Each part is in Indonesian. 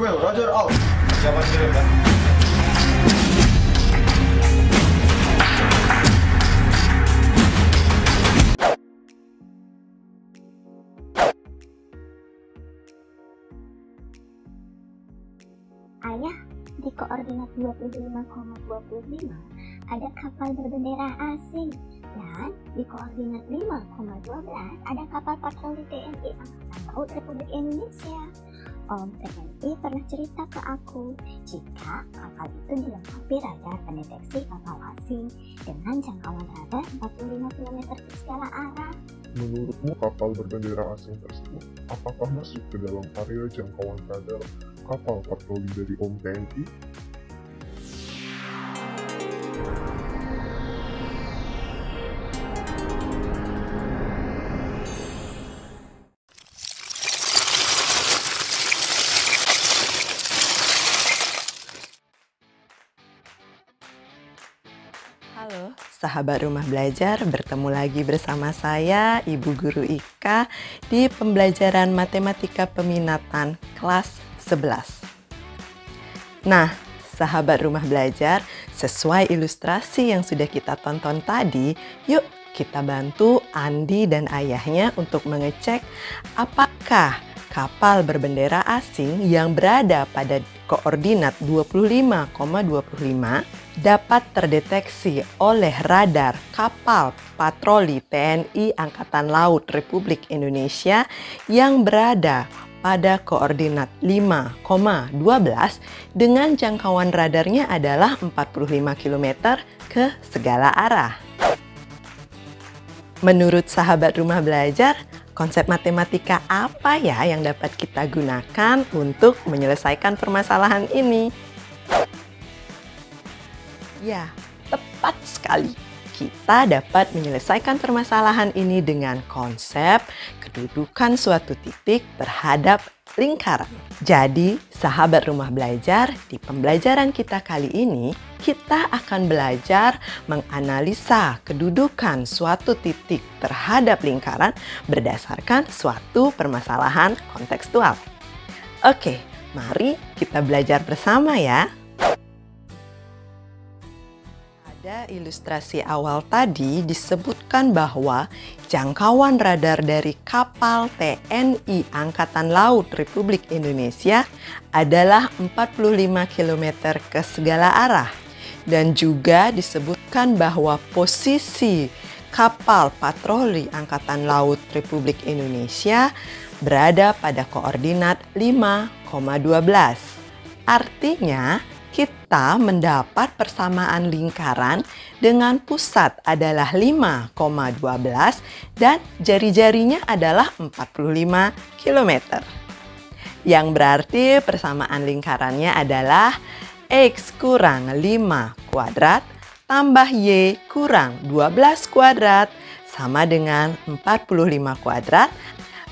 Romeo, Roger out. Siapa kirim, Pak? Ayah, di koordinat 25,25 ada kapal berbendera asing, dan di koordinat 5,12 ada kapal patroli TNI Angkatan Laut Republik Indonesia. Om TNI pernah cerita ke aku jika kapal itu dilengkapi radar pendeteksi kapal asing dengan jangkauan radar 45 km ke segala arah. Menurutmu kapal berbendera asing tersebut apakah masuk ke dalam area jangkauan radar kapal patroli dari Om TNI? Halo, sahabat rumah belajar, bertemu lagi bersama saya, Ibu Guru Ika, di pembelajaran Matematika Peminatan kelas 11. Nah, sahabat rumah belajar, sesuai ilustrasi yang sudah kita tonton tadi, yuk kita bantu Andi dan ayahnya untuk mengecek apakah kapal berbendera asing yang berada pada koordinat 25,25 dapat terdeteksi oleh radar kapal patroli TNI Angkatan Laut Republik Indonesia yang berada pada koordinat 5,12 dengan jangkauan radarnya adalah 45 km ke segala arah. Menurut sahabat rumah belajar, konsep matematika apa ya yang dapat kita gunakan untuk menyelesaikan permasalahan ini? Ya, tepat sekali. Kita dapat menyelesaikan permasalahan ini dengan konsep kedudukan suatu titik terhadap lingkaran. Jadi, sahabat rumah belajar, di pembelajaran kita kali ini, kita akan belajar menganalisa kedudukan suatu titik terhadap lingkaran berdasarkan suatu permasalahan kontekstual. Oke, mari kita belajar bersama ya. Pada ilustrasi awal tadi disebutkan bahwa jangkauan radar dari kapal TNI Angkatan Laut Republik Indonesia adalah 45 km ke segala arah. Dan juga disebutkan bahwa posisi kapal patroli Angkatan Laut Republik Indonesia berada pada koordinat 5,12. Artinya, kita mendapat persamaan lingkaran dengan pusat adalah 5,12 dan jari-jarinya adalah 45 km. Yang berarti persamaan lingkarannya adalah X kurang 5 kuadrat tambah Y kurang 12 kuadrat sama dengan 45 kuadrat,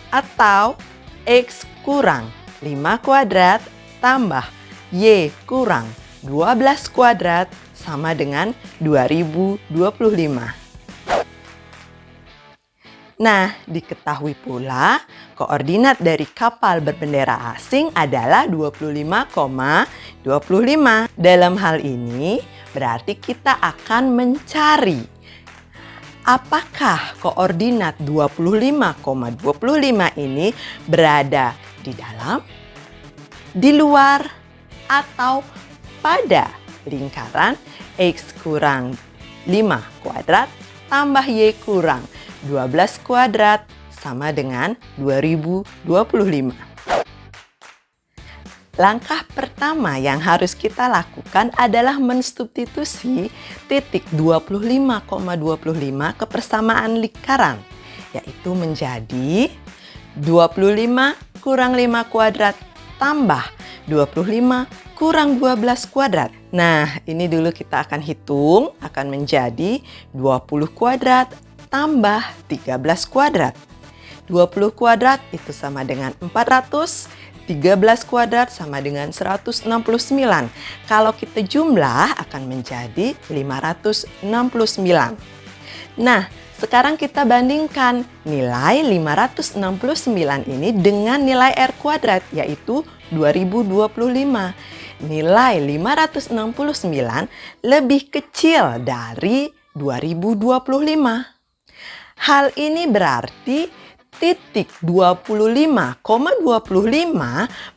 atau X kurang 5 kuadrat tambah Y kurang 12 kuadrat sama dengan 2025. Nah, diketahui pula koordinat dari kapal berbendera asing adalah 25,25. Dalam hal ini berarti kita akan mencari apakah koordinat 25,25 ini berada di dalam, di luar, atau pada lingkaran X kurang 5 kuadrat tambah Y kurang 12 kuadrat sama dengan 2025. Langkah pertama yang harus kita lakukan adalah mensubstitusi titik 25,25 ke persamaan lingkaran, yaitu menjadi 25 kurang 5 kuadrat tambah 25 kurang 12 kuadrat. Nah, ini dulu kita akan hitung, akan menjadi 20 kuadrat tambah 13 kuadrat. 20 kuadrat itu sama dengan 400, 13 kuadrat sama dengan 169. Kalau kita jumlah akan menjadi 569. Nah, Sekarang kita bandingkan nilai 569 ini dengan nilai R kuadrat, yaitu 2025. Nilai 569 lebih kecil dari 2025. Hal ini berarti titik 25,25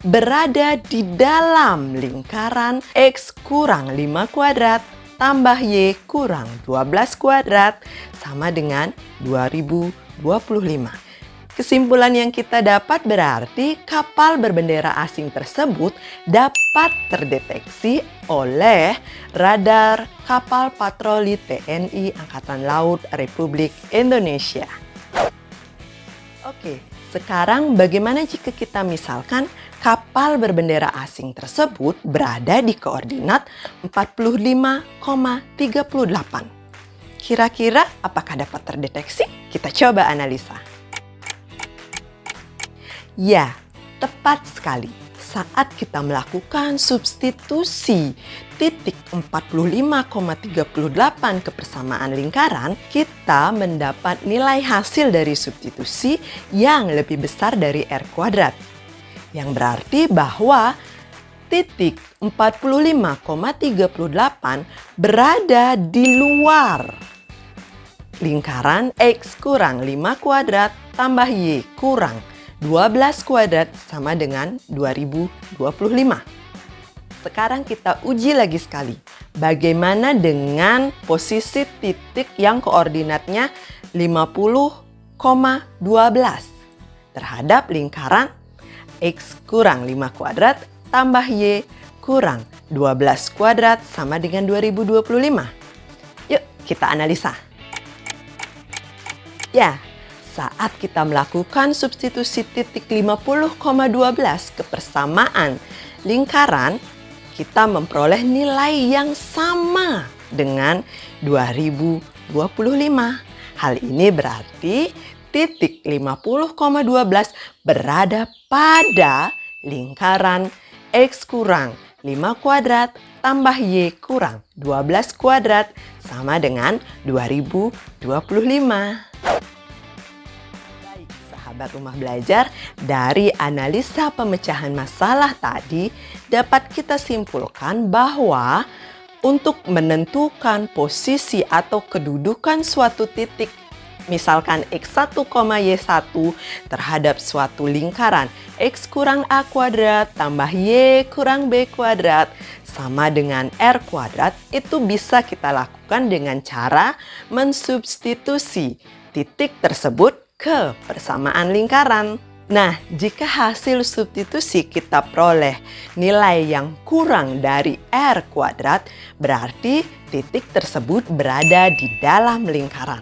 berada di dalam lingkaran X kurang 5 kuadrat tambah Y kurang 12 kuadrat sama dengan 2025. Kesimpulan yang kita dapat berarti kapal berbendera asing tersebut dapat terdeteksi oleh radar kapal patroli TNI Angkatan Laut Republik Indonesia. Oke, sekarang bagaimana jika kita misalkan kapal berbendera asing tersebut berada di koordinat 45,38? Kira-kira apakah dapat terdeteksi? Kita coba analisa. Ya, tepat sekali. Saat kita melakukan substitusi titik 45,38 ke persamaan lingkaran, kita mendapat nilai hasil dari substitusi yang lebih besar dari R kuadrat. Yang berarti bahwa titik 45,38 berada di luar lingkaran X kurang 5 kuadrat tambah Y kurang 12 kuadrat sama dengan 2025. Sekarang kita uji lagi sekali. Bagaimana dengan posisi titik yang koordinatnya 50,12 terhadap lingkaran X kurang 5 kuadrat tambah Y kurang 12 kuadrat sama dengan 2025. Yuk kita analisa. Ya, saat kita melakukan substitusi titik 50,12 ke persamaan lingkaran, kita memperoleh nilai yang sama dengan 2025. Hal ini berarti titik 50,12 berada pada lingkaran X kurang 5 kuadrat tambah Y kurang 12 kuadrat sama dengan 2025. Sahabat Rumah Belajar, dari analisa pemecahan masalah tadi dapat kita simpulkan bahwa untuk menentukan posisi atau kedudukan suatu titik, misalkan X1, Y1 terhadap suatu lingkaran X kurang A kuadrat tambah Y kurang B kuadrat sama dengan R kuadrat, itu bisa kita lakukan dengan cara mensubstitusi titik tersebut ke persamaan lingkaran. Nah, jika hasil substitusi kita peroleh nilai yang kurang dari R kuadrat, berarti titik tersebut berada di dalam lingkaran.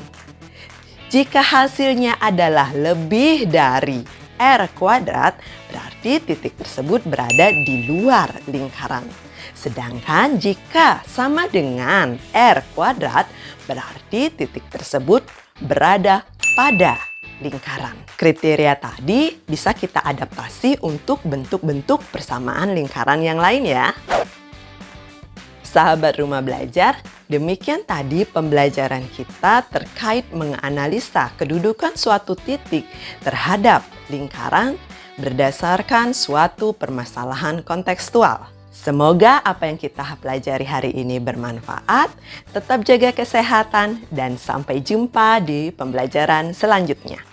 Jika hasilnya adalah lebih dari R kuadrat, berarti titik tersebut berada di luar lingkaran. Sedangkan jika sama dengan R kuadrat, berarti titik tersebut berada pada lingkaran. Kriteria tadi bisa kita adaptasi untuk bentuk-bentuk persamaan lingkaran yang lain ya. Sahabat Rumah Belajar, demikian tadi pembelajaran kita terkait menganalisa kedudukan suatu titik terhadap lingkaran berdasarkan suatu permasalahan kontekstual. Semoga apa yang kita pelajari hari ini bermanfaat. Tetap jaga kesehatan dan sampai jumpa di pembelajaran selanjutnya.